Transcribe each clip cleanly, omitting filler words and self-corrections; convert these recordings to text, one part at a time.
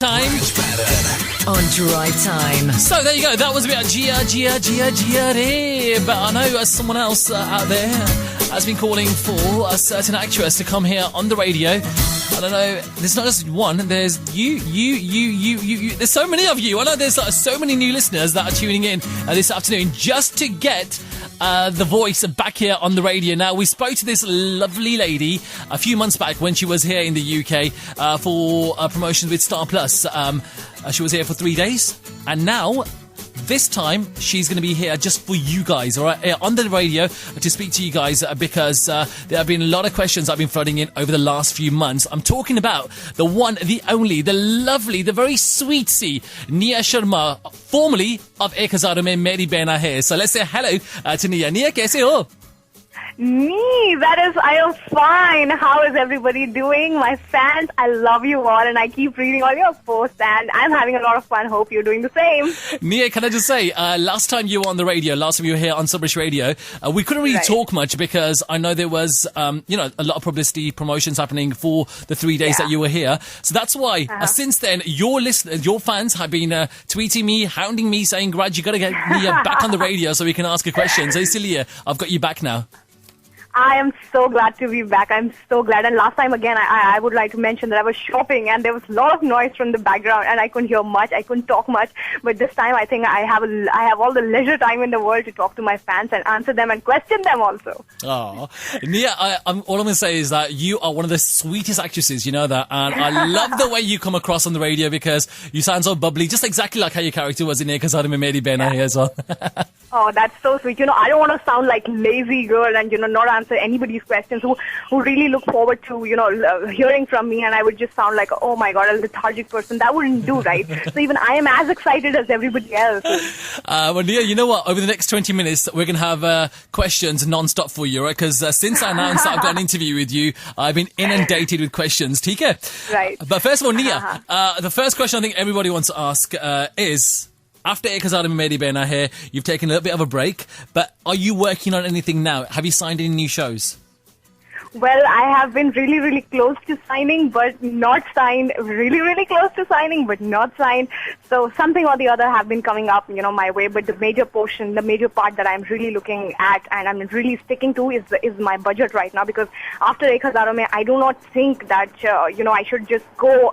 Time on Drive Time. So there you go. That was about Gia Re. But I know someone else out there has been calling for a certain actress to come here on the radio. I don't know. There's not just one. There's you. There's so many of you. I know there's so many new listeners that are tuning in this afternoon just to get the voice back here on the radio. Now, we spoke to this lovely lady a few months back when she was here in the UK for promotions with Star Plus. She was here for 3 days, and now this time she's going to be here just for you guys, all right, on the radio to speak to you guys because there have been a lot of questions that have been flooding in over the last few months. I'm talking about the one, the only, the lovely, the very sweetsy Nia Sharma, formerly of Ek Hazaaron Mein Meri Behna here. So let's say hello to Nia. Nia, kaise ho? I am fine. How is everybody doing? My fans, I love you all and I keep reading all your posts and I'm having a lot of fun. Hope you're doing the same. Nia, can I just say, last time you were on the radio, last time you were here on Sabras Radio, we couldn't really talk much because I know there was, a lot of publicity, promotions happening for the 3 days that you were here. So that's why, since then, your fans have been tweeting me, hounding me, saying, Raj, you got to get Nia back on the radio so we can ask her questions. So, Celia, I've got you back now. I am so glad to be back. I'm so glad. And last time again, I would like to mention that I was shopping and there was a lot of noise from the background and I couldn't hear much. I couldn't talk much. But this time I think I have all the leisure time in the world to talk to my fans and answer them and question them also. Oh, Nia, all I'm going to say is that you are one of the sweetest actresses, you know that. And I love the way you come across on the radio because you sound so bubbly, just exactly like how your character was in Ek Hazaaron Mein Meri Behna here as well. Oh, that's so sweet. I don't want to sound like lazy girl and, not answer anybody's questions who really look forward to, hearing from me, and I would just sound like, oh my God, a lethargic person. That wouldn't do, right? So even I am as excited as everybody else. Well, Nia, you know what? Over the next 20 minutes, we're going to have questions non-stop for you, right? Because since I announced that I've got an interview with you, I've been inundated with questions. Okay? Right. But first of all, Nia, the first question I think everybody wants to ask is, after Ek Hazaaron Mein Meri Behna here, you've taken a little bit of a break, but are you working on anything now? Have you signed any new shows? Well, I have been really, really close to signing, but not signed. Really, really close to signing, but not signed. So something or the other have been coming up, my way. But the major portion, the major part that I'm really looking at and I'm really sticking to is my budget right now. Because after Ek Hazaaron Mein, I do not think that, I should just go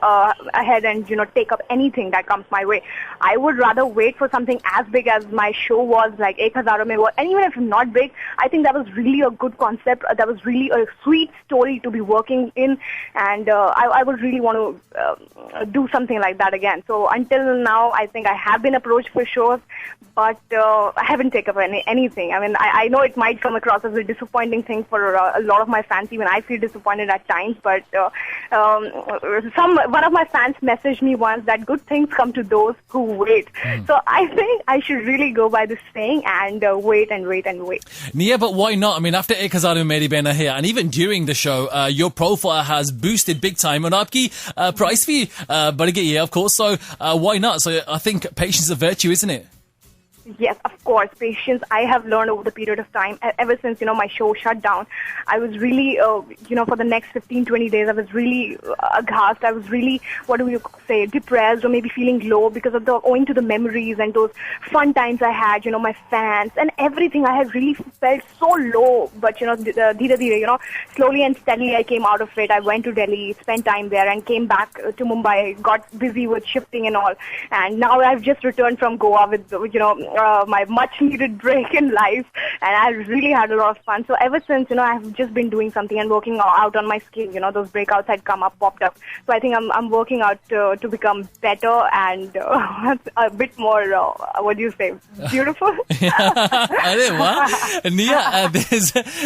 ahead and, take up anything that comes my way. I would rather wait for something as big as my show was, like Ek Hazaaron Mein was. And even if it's not big, I think that was really a good concept. That was really a sweet story to be working in, and I would really want to do something like that again. So until now, I think I have been approached for shows, but I haven't taken up anything. I mean, I know it might come across as a disappointing thing for a lot of my fans. Even I feel disappointed at times, but one of my fans messaged me once that good things come to those who wait. So I think I should really go by this saying and wait and wait and wait. Nia, but why not? I mean, after Ek Hazaaron Mein Meri Behna here, and even during the show, your profile has boosted big time, and aapki price bhi badh gayi hai, of course. So why not? So I think patience is a virtue, isn't it? Yes, of course. Patience, I have learned over the period of time. Ever since, my show shut down, I was really, for the next 15, 20 days, I was really aghast. I was really, depressed or maybe feeling low because of owing to the memories and those fun times I had, my fans and everything. I had really felt so low. But, slowly and steadily I came out of it. I went to Delhi, spent time there and came back to Mumbai, got busy with shifting and all. And now I've just returned from Goa with, my much-needed break in life, and I really had a lot of fun. So ever since, I've just been doing something and working out on my skin. Those breakouts had popped up. So I think I'm working out to become better and a bit more, beautiful? Nia,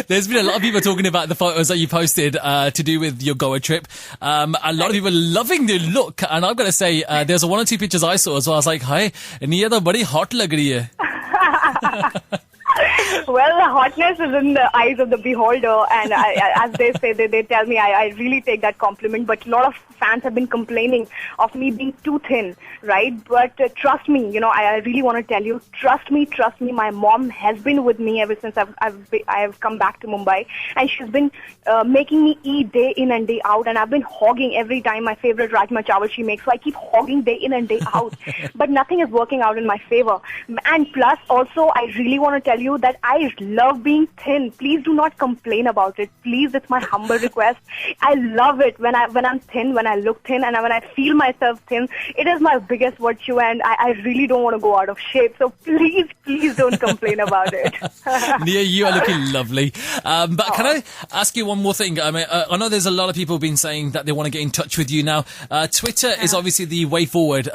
there's been a lot of people talking about the photos that you posted to do with your Goa trip. A lot of people loving the look, and I've got to say, there's one or two pictures I saw as well. I was like, hi, Nia, to badi hot lag rahi hai. Well, the hotness is in the eyes of the beholder, and as they say, they tell me I really take that compliment. But a lot of fans have been complaining of me being too thin, right? But trust me, I really want to tell you, trust me. My mom has been with me ever since I've come back to Mumbai, and she's been making me eat day in and day out, and I've been hogging every time my favorite rajma chawal she makes. So I keep hogging day in and day out, but nothing is working out in my favor. And plus, also, I really want to tell you that I love being thin. Please do not complain about it. Please, it's my humble request. I love it when I'm thin, when I look thin, and when I feel myself thin. It is my biggest virtue, and I really don't want to go out of shape. So please don't complain about it. Nia, you are looking lovely. But can I ask you one more thing? I mean, I know there's a lot of people been saying that they want to get in touch with you now. Twitter is obviously the way forward.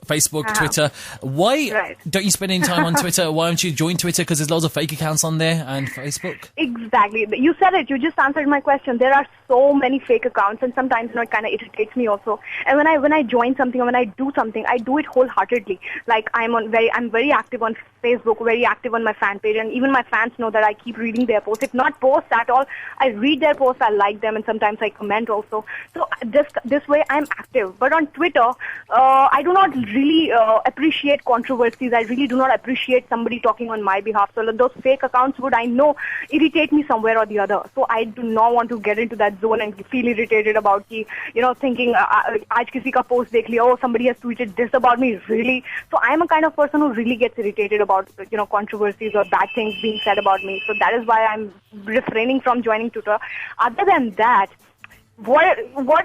Facebook, Twitter. Why don't you spend any time on Twitter? Why don't you join Twitter? Because there's loads of fake accounts on there, and Facebook. Exactly. You said it. You just answered my question. There are so many fake accounts, and sometimes it kind of irritates me also. And when I join something or when I do something, I do it wholeheartedly. Like I'm very active on Facebook, very active on my fan page, and even my fans know that I keep reading their posts. If not posts at all, I read their posts, I like them, and sometimes I comment also. So this way I'm active. But on Twitter, I do not really appreciate controversies. I really do not appreciate somebody talking on my behalf. So those fake accounts would, I know, irritate me somewhere or the other. So I do not want to get into that zone and feel irritated about, thinking, aaj kisi ka post dekh liya, oh, somebody has tweeted this about me, really. So I'm a kind of person who really gets irritated about, controversies or bad things being said about me. So that is why I'm refraining from joining Twitter. Other than that,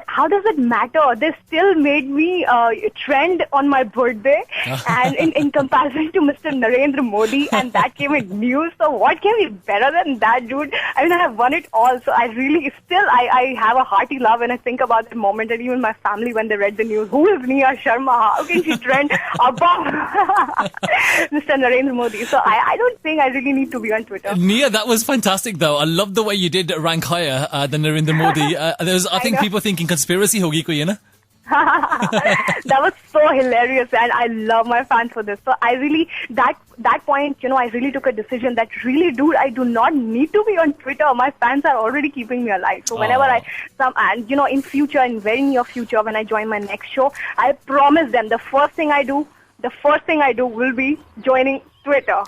how does it matter? They still made me trend on my birthday and in comparison to Mr. Narendra Modi, and that came in news. So what can be better than that, dude? I mean, I have won it all. So I really I have a hearty love when I think about that moment, and even my family when they read the news. Who is Nia Sharma? How can she trend above Mr. Narendra Modi? So I don't think I really need to be on Twitter. Nia, that was fantastic though. I love the way you did rank higher than Narendra Modi. I think people thinking conspiracy hogi koi, na? That was so hilarious, and I love my fans for this. So I really, that point, I really took a decision that really, dude, I do not need to be on Twitter. My fans are already keeping me alive. So whenever in future, in very near future, when I join my next show, I promise them the first thing I do will be joining Twitter.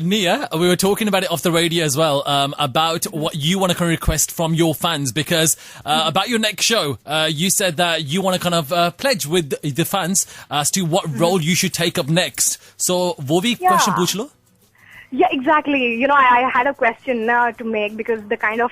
Nia, we were talking about it off the radio as well, about what you want to kind of request from your fans, because about your next show, you said that you want to kind of pledge with the fans as to what role you should take up next. So, wo bhi question pooch lo? Yeah, exactly. I had a question to make because the kind of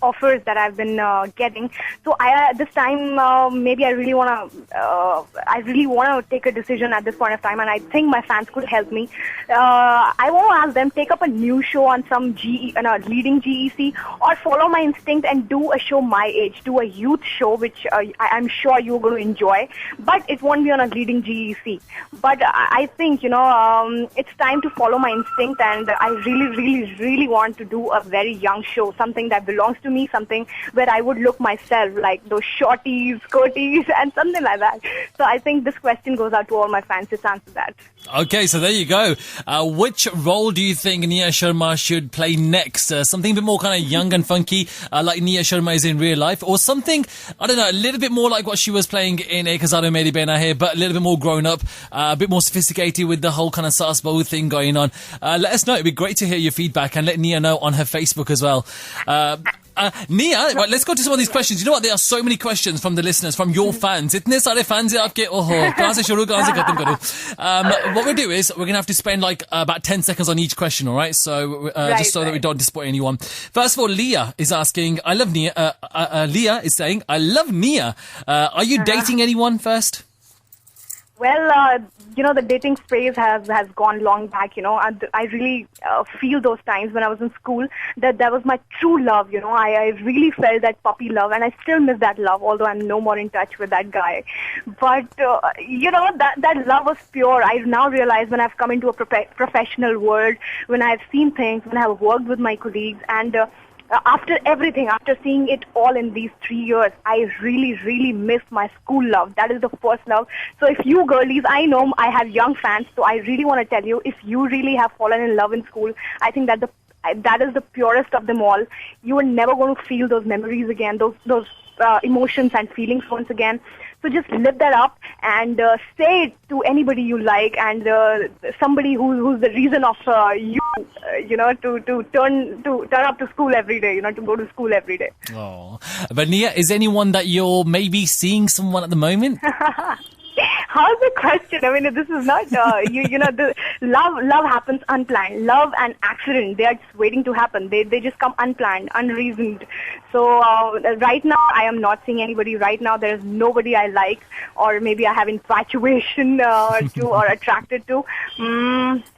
offers that I've been getting. So this time, maybe I really want to take a decision at this point of time, and I think my fans could help me. I want to ask them, take up a new show on some leading GEC, or follow my instinct and do a show my age, do a youth show, which I'm sure you're going to enjoy, but it won't be on a leading GEC. But I think, it's time to follow my instinct, and I really want to do a very young show, something that belongs to me, something where I would look myself, like those shorties, skirties, and something like that. So I think this question goes out to all my fans. Just answer that. Okay, so there you go. Which role do you think Nia Sharma should play next? Something a bit more kind of young and funky, like Nia Sharma is in real life, or something, I don't know, a little bit more like what she was playing in Hazaaron, Meri, Behna here, but a little bit more grown up, a bit more sophisticated with the whole kind of saas bahu thing going on. Let us know. It'd be great to hear your feedback, and let Nia know on her Facebook as well. Nia, right, let's go to some of these questions. You know what? There are so many questions from the listeners, from your fans. Itne sare fans hai aapke. Kahan se shuru, kahan se khatam karu. What we'll do is we're going to have to spend like about 10 seconds on each question, all right? So just so that we don't disappoint anyone. First of all, Leah is asking, I love Nia. Leah is saying, I love Nia. Are you dating anyone first? Well, the dating phase has gone long back, and I really feel those times when I was in school that was my true love, I really felt that puppy love, and I still miss that love, although I'm no more in touch with that guy. But, that love was pure. I now realize when I've come into a professional world, when I've seen things, when I've worked with my colleagues, and after everything, after seeing it all in these 3 years, I really, really miss my school love. That is the first love. So if you girlies, I know I have young fans, so I really want to tell you, if you really have fallen in love in school, I think that that is the purest of them all. You are never going to feel those memories again, those emotions and feelings once again. So just live that up and say it to anybody you like, and somebody who's the reason of you, to turn up to school every day, to go to school every day. Oh, but Nia, is anyone that you're maybe seeing someone at the moment? How's the question? I mean, this is not, the love happens unplanned. Love and accident, they are just waiting to happen. They just come unplanned, unreasoned. So right now, I am not seeing anybody. Right now, there is nobody I like, or maybe I have infatuation to or attracted to.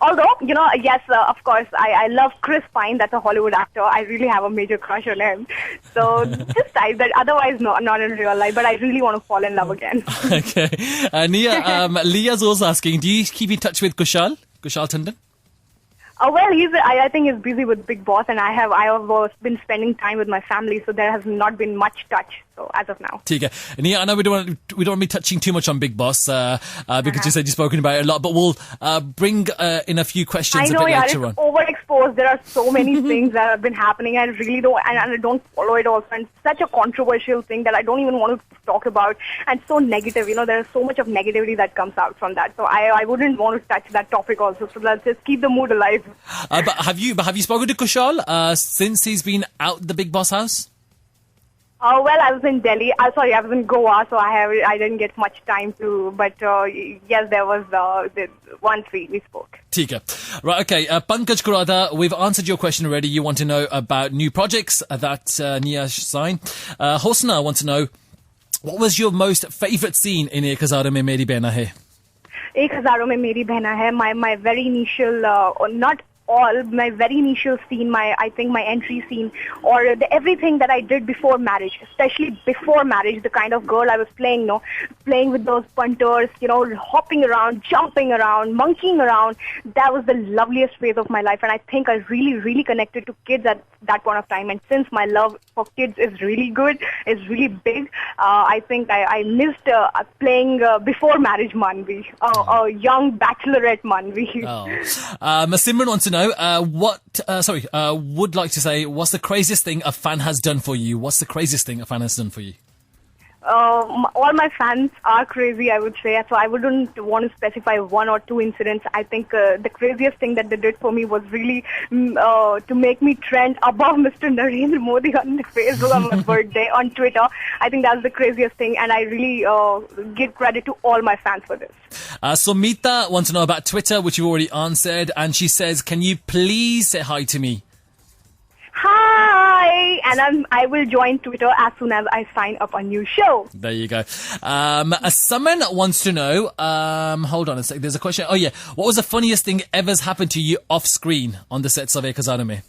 Although, yes, of course, I love Chris Pine. That's a Hollywood actor. I really have a major crush on him. So just type that. Otherwise, no, not in real life. But I really want to fall in love again. Okay. Nia, Leah's also asking, do you keep in touch with Kushal Tandon? Well, I think he's busy with Big Boss, and I have been spending time with my family, so there has not been much touch. So as of now. Okay. Nia, I know we don't want to be touching too much on Big Boss because you said you've spoken about it a lot, but we'll bring in a few questions a bit later on. It's overexposed. There are so many things that have been happening. I really don't, and I don't follow it also. And it's such a controversial thing that I don't even want to talk about. And so negative. There's so much of negativity that comes out from that. So I wouldn't want to touch that topic also. So let's just keep the mood alive. But have you spoken to Kushal since he's been out the Big Boss house? Well, I was in Delhi. I was in Goa, so I didn't get much time to. But yes, there was once we spoke. Tika. Right, okay. Pankaj Kurada, we've answered your question already. You want to know about new projects that Nia signed. Hosna wants to know, what was your most favourite scene in Ek Hazaaron Mein Meri Behna Hai? Ek Hazaaron Mein Meri Behna Hai, my very initial, my very initial scene, I think my entry scene, or everything that I did before marriage, especially before marriage, the kind of girl I was playing, playing with those punters, hopping around, jumping around, monkeying around. That was the loveliest phase of my life, and I think I really, really connected to kids at that point of time. And since my love for kids is really good, is really big, I think I missed playing before marriage Maanvi, a young bachelorette Maanvi. Simran wants to know, would like to say, what's the craziest thing a fan has done for you? What's the craziest thing a fan has done for you? All my fans are crazy, I would say. So I wouldn't want to specify one or two incidents. I think the craziest thing that they did for me was really to make me trend above Mr. Narendra Modi on Facebook on my birthday, on Twitter. I think that's the craziest thing, and I really give credit to all my fans for this. Sumita wants to know about Twitter, which you've already answered, and she says, can you please say hi to me? Hi! And I will join Twitter as soon as I sign up a new show. There you go. Someone wants to know, hold on a sec, there's a question. Oh yeah, what was the funniest thing ever's happened to you off screen on the sets of Ek Hazaaron Mein?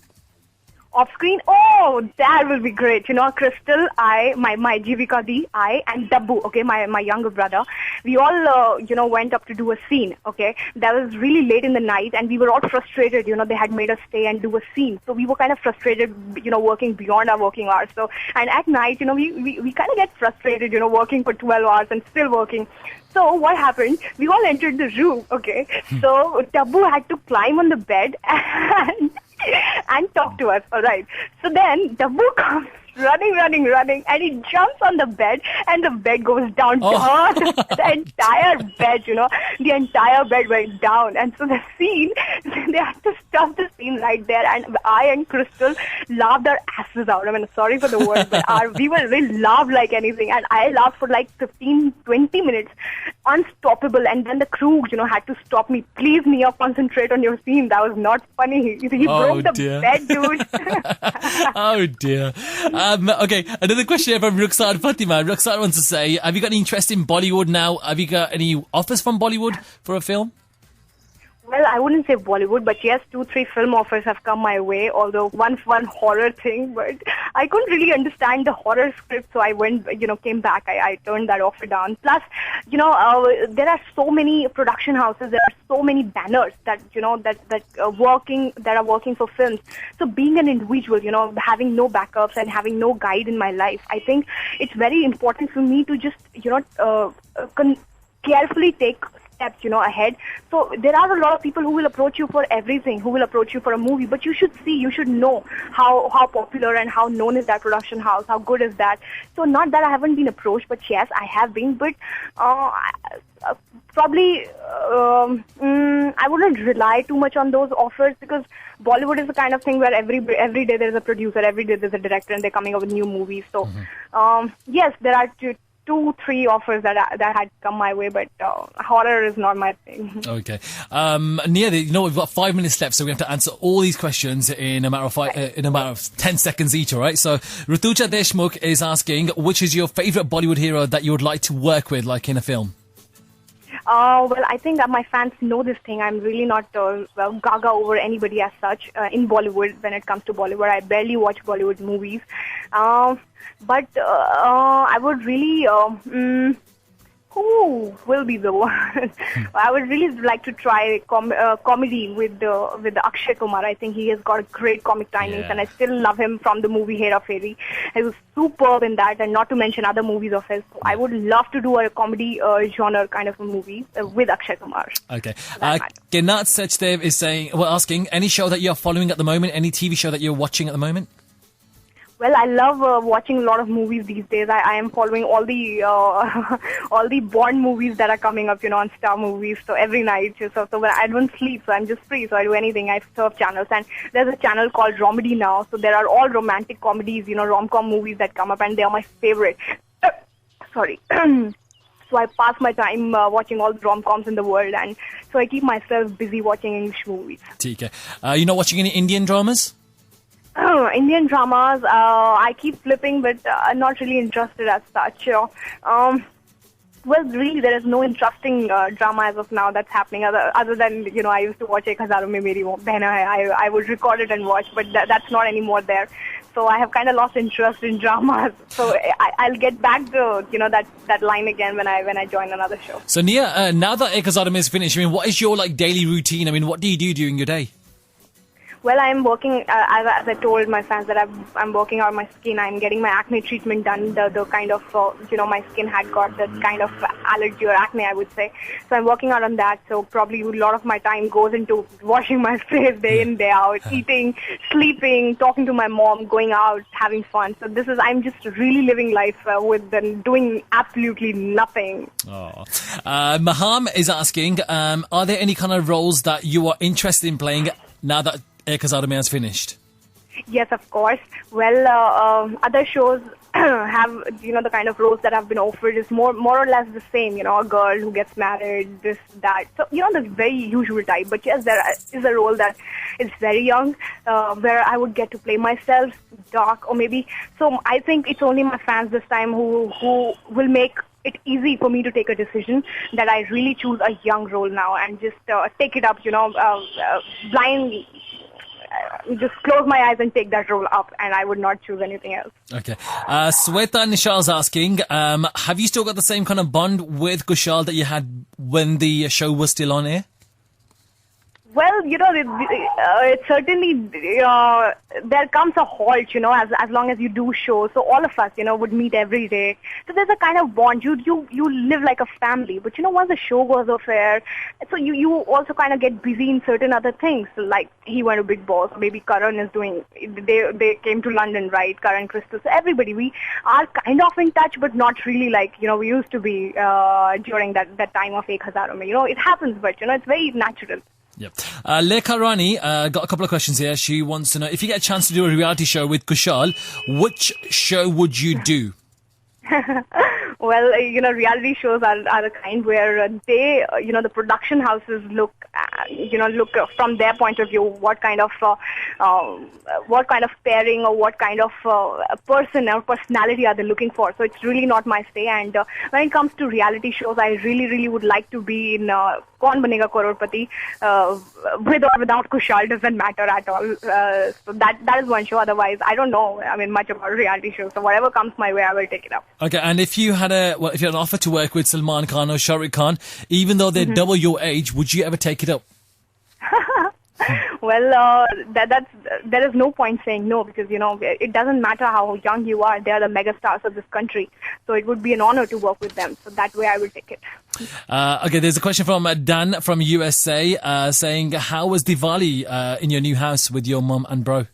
Off screen? Oh, that will be great. Crystal, my Jivika Di, and Dabbu, okay, my younger brother. We all, went up to do a scene, okay. That was really late in the night, and we were all frustrated. They had made us stay and do a scene. So we were kind of frustrated, working beyond our working hours. So, and at night, we kind of get frustrated, working for 12 hours and still working. So what happened? We all entered the room, okay. So Dabbu had to climb on the bed and talk to us, all right. So then Dabbu comes running, and he jumps on the bed, and the bed goes down. The entire bed, the entire bed went down. And so the scene, they had to stop the scene right there, and I and Crystal laughed our asses out. I mean, sorry for the word, but we laughed like anything, and I laughed for like 15-20 minutes, unstoppable. And then the crew, had to stop me. Please, Nia, concentrate on your scene. That was not funny. He broke the bed, dude. Oh dear. Okay, another question from Rukhsar Fatima. Rukhsar wants to say, have you got any interest in Bollywood now? Have you got any offers from Bollywood for a film? Well, I wouldn't say Bollywood, but yes, 2-3 film offers have come my way, although one horror thing, but I couldn't really understand the horror script, so I went, came back. I turned that offer down. Plus, there are so many production houses, there are so many banners that are working for films. So being an individual, having no backups and having no guide in my life, I think it's very important for me to just, carefully take steps, ahead. So there are a lot of people who will approach you for everything, who will approach you for a movie, but you should know how popular and how known is that production house, how good is that. So not that I haven't been approached, but yes, I have been, but probably I wouldn't rely too much on those offers, because Bollywood is the kind of thing where every day there's a producer, every day there's a director, and they're coming up with new movies. So yes, there are 2-3 offers that had come my way, but horror is not my thing. Okay, Nia, we've got 5 minutes left, so we have to answer all these questions in a matter of 10 seconds each. All right. So Rituja Deshmukh is asking, which is your favourite Bollywood hero that you would like to work with, like in a film? Well, I think that my fans know this thing. I'm really not gaga over anybody as such in Bollywood. When it comes to Bollywood, I barely watch Bollywood movies. But I would really... who will be the one? I would really like to try comedy with Akshay Kumar. I think he has got great comic timings, and I still love him from the movie Hera Fairy. He was superb in that, and not to mention other movies of his. So I would love to do a comedy genre kind of a movie with Akshay Kumar. Okay. Kenat Sechdev is asking, any show that you're following at the moment, any TV show that you're watching at the moment? Well, I love watching a lot of movies these days. I am following all the all the Bond movies that are coming up, on Star Movies. So every night, so when I don't sleep, so I'm just free, so I do anything. I surf channels, and there's a channel called Romedy now. So there are all romantic comedies, rom-com movies that come up, and they are my favorite. Sorry. So I pass my time watching all the rom-coms in the world, and so I keep myself busy watching English movies. Okay. You're not watching any Indian dramas? Indian dramas, I keep flipping, but I'm not really interested as such. Well, really, there is no interesting drama as of now that's happening other than, I used to watch Hazaaron mein Meri Behna hai. I would record it and watch, but that's not anymore there. So I have kind of lost interest in dramas. So I'll get back to, that line again when I join another show. So Nia, now that Hazaaron is finished, what is your daily routine? what do you do during your day? Well, I'm working, as I told my fans, that I'm working on my skin. I'm getting my acne treatment done. The kind of, my skin had got that kind of allergy or acne, I would say. So I'm working out on that. So probably a lot of my time goes into washing my face day in, day out, eating, sleeping, talking to my mom, going out, having fun. So I'm just really living life with doing absolutely nothing. Oh. Maham is asking, are there any kind of roles that you are interested in playing now that Hazaaron has finished? Yes, of course. Well, other shows have, the kind of roles that have been offered is more or less the same, a girl who gets married, this, that. So, the very usual type. But yes, there is a role that is very young, where I would get to play myself, dark, or maybe. So I think it's only my fans this time who will make it easy for me to take a decision that I really choose a young role now and just take it up, blind. Just close my eyes and take that role up, and I would not choose anything else. Okay. Sweta Nishal's asking, have you still got the same kind of bond with Kushal that you had when the show was still on air? Well, it certainly, there comes a halt, as long as you do shows. So all of us, would meet every day. So there's a kind of bond. You live like a family. But, once the show goes off air, so you also kind of get busy in certain other things. Like he went to Big Boss. Maybe Karan is doing, they came to London, right? Karan, Crystal. So everybody, we are kind of in touch, but not really like, we used to be during that time of Ek Hazaaron Mein. It happens, but, it's very natural. Yep. Lekha Rani got a couple of questions here. She wants to know, if you get a chance to do a reality show with Kushal, which show would you do? Well, reality shows are the kind where they, the production houses look from their point of view what kind of pairing or what kind of person or personality are they looking for. So it's really not my say. And when it comes to reality shows, I really would like to be in Kaun Banega Crorepati, with or without Kushal, doesn't matter at all. So that is one show. Otherwise, I don't know. Much about reality shows. So whatever comes my way, I will take it up. Okay, and if you had an offer to work with Salman Khan or Shah Rukh Khan, even though they're double your age, would you ever take it up? Well, there is no point saying no, because it doesn't matter how young you are. They are the mega stars of this country, so it would be an honor to work with them. So that way, I will take it. Okay, there's a question from Dan from USA saying, "How was Diwali in your new house with your mum and bro?"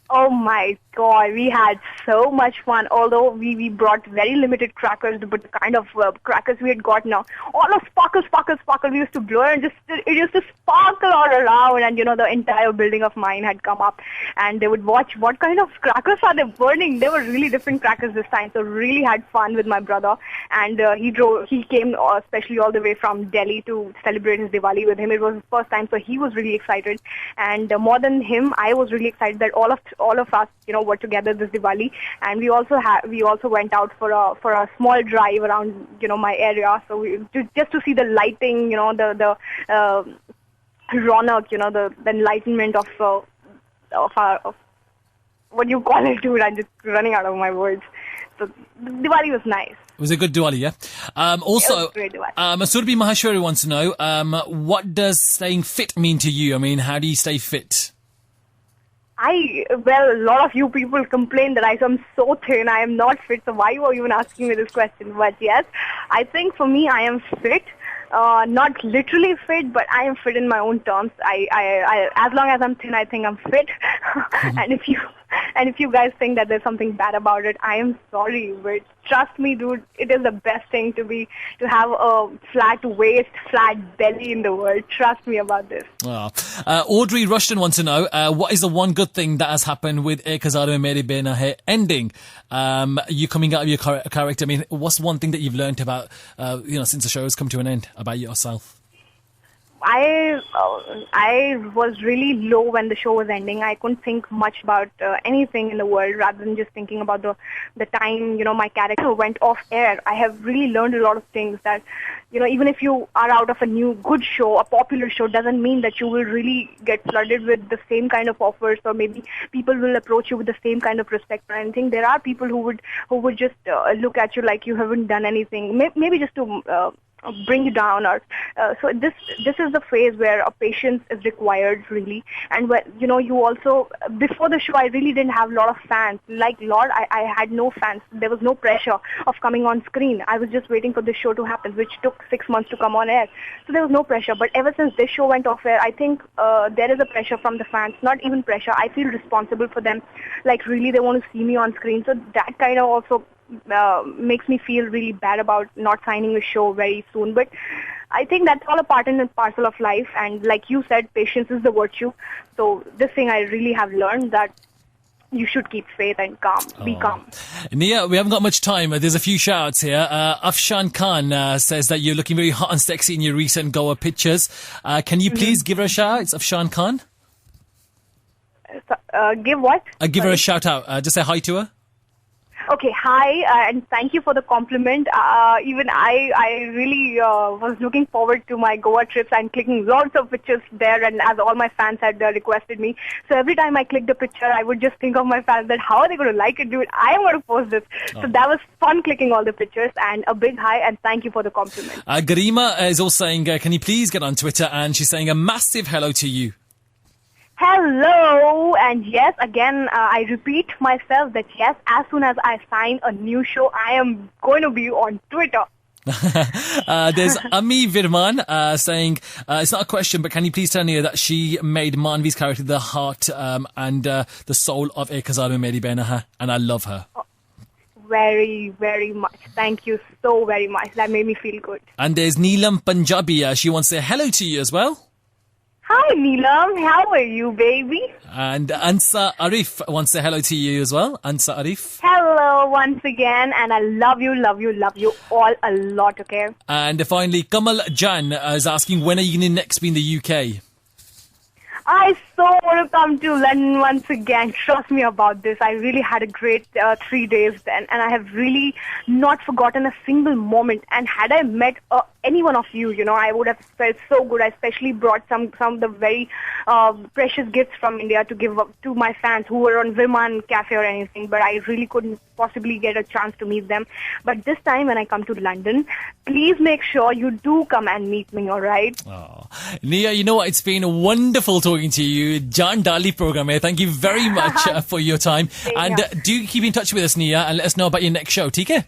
Oh my God, we had so much fun. Although we brought very limited crackers, but the kind of crackers we had got now, all of sparkle. We used to blow and it used to sparkle all around. And the entire building of mine had come up, and they would watch what kind of crackers are they burning. They were really different crackers this time, so really had fun with my brother. And he came especially all the way from Delhi to celebrate his Diwali with him. It was his first time, so he was really excited. And more than him, I was really excited that all of us, were together this Diwali, and we also went out for a small drive around, my area. So just to see the lighting, the Ronak, the enlightenment of what you call it, dude. I'm just running out of my words. So Diwali was nice. It was a good Diwali, yeah? Also, Surabhi Maheshwari wants to know, what does staying fit mean to you? How do you stay fit? A lot of you people complain that I am so thin, I am not fit, so why you are even asking me this question? But yes, I think for me, I am fit. Not literally fit, but I am fit in my own terms. I as long as I'm thin, I think I'm fit. And if you guys think that there's something bad about it, I am sorry, but trust me, dude, it is the best thing to have a flat waist, flat belly in the world. Trust me about this. Wow. Audrey Rushton wants to know, what is the one good thing that has happened with Ek Hazaaron and Meri Behna ending? You coming out of your character. What's one thing that you've learned about, since the show has come to an end, about yourself? I was really low when the show was ending. I couldn't think much about anything in the world rather than just thinking about the time, my character went off air. I have really learned a lot of things that, even if you are out of a new good show, a popular show, doesn't mean that you will really get flooded with the same kind of offers, or maybe people will approach you with the same kind of respect or anything. There are people who would just look at you like you haven't done anything, maybe just to bring you down, or so this is the phase where a patience is required, really. And when you also, before the show, I really didn't have a lot of fans. Like Lord, I had no fans. There was no pressure of coming on screen. I was just waiting for the show to happen, which took 6 months to come on air. So there was no pressure. But ever since this show went off air, I think there is a pressure from the fans. Not even pressure. I feel responsible for them. Like really, they want to see me on screen. So that kind of also makes me feel really bad about not signing a show very soon. But I think that's all a part and parcel of life. And like you said, patience is the virtue. So this thing I really have learned, that you should keep faith and be calm. Nia, we haven't got much time. There's a few shout-outs here. Afshan Khan says that you're looking very hot and sexy in your recent Goa pictures. Can you please give her a shout-out? It's Afshan Khan. Give what? Give her a shout-out. Just say hi to her. Okay, hi, and thank you for the compliment. Even I really was looking forward to my Goa trips and clicking lots of pictures there, and as all my fans had requested me. So every time I clicked a picture, I would just think of my fans that how are they going to like it, dude? I am going to post this. Oh. So that was fun clicking all the pictures, and a big hi, and thank you for the compliment. Garima is also saying, can you please get on Twitter? And she's saying a massive hello to you. Hello, and yes, again, I repeat myself that yes, as soon as I sign a new show, I am going to be on Twitter. There's Ami Virman saying, it's not a question, but can you please tell Nia that she made Maanvi's character the heart and the soul of Ek Hazaaron and Meri Behna, and I love her. Oh, very, very much. Thank you so very much. That made me feel good. And there's Neelam Punjabi. She wants to say hello to you as well. Hi, Neelam. How are you, baby? And Ansa Arif wants to say hello to you as well. Ansa Arif. Hello once again, and I love you all a lot, okay? And finally, Kamal Jan is asking, when are you going to next be in the UK? I so want to come to London once again. Trust me about this. I really had a great 3 days then, and I have really not forgotten a single moment. And had I met any one of you, I would have felt so good. I especially brought some of the very precious gifts from India to give up to my fans who were on Viman Cafe or anything, but I really couldn't possibly get a chance to meet them. But this time when I come to London, please make sure you do come and meet me, all right? Oh. Nia, you know what? It's been wonderful talking to you. Jan Dali program here. Thank you very much for your time. And do keep in touch with us, Nia, and let us know about your next show, okay?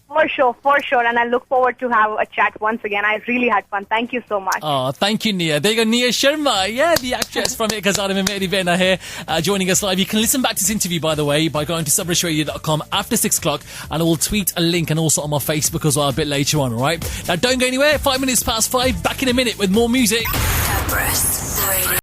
For sure. And I look forward to have a chat once again. I really had fun. Thank you so much. Oh, thank you, Nia. There you go, Nia Sharma. Yeah, the actress from Hazaaron and Meri Behna here, joining us live. You can listen back to this interview, by the way, by going to sabrasradio.com after 6 o'clock, and I will tweet a link and also on my Facebook as well a bit later on, all right? Now, don't go anywhere. 5 minutes past 5. Back in a minute with more music. Sabras Radio.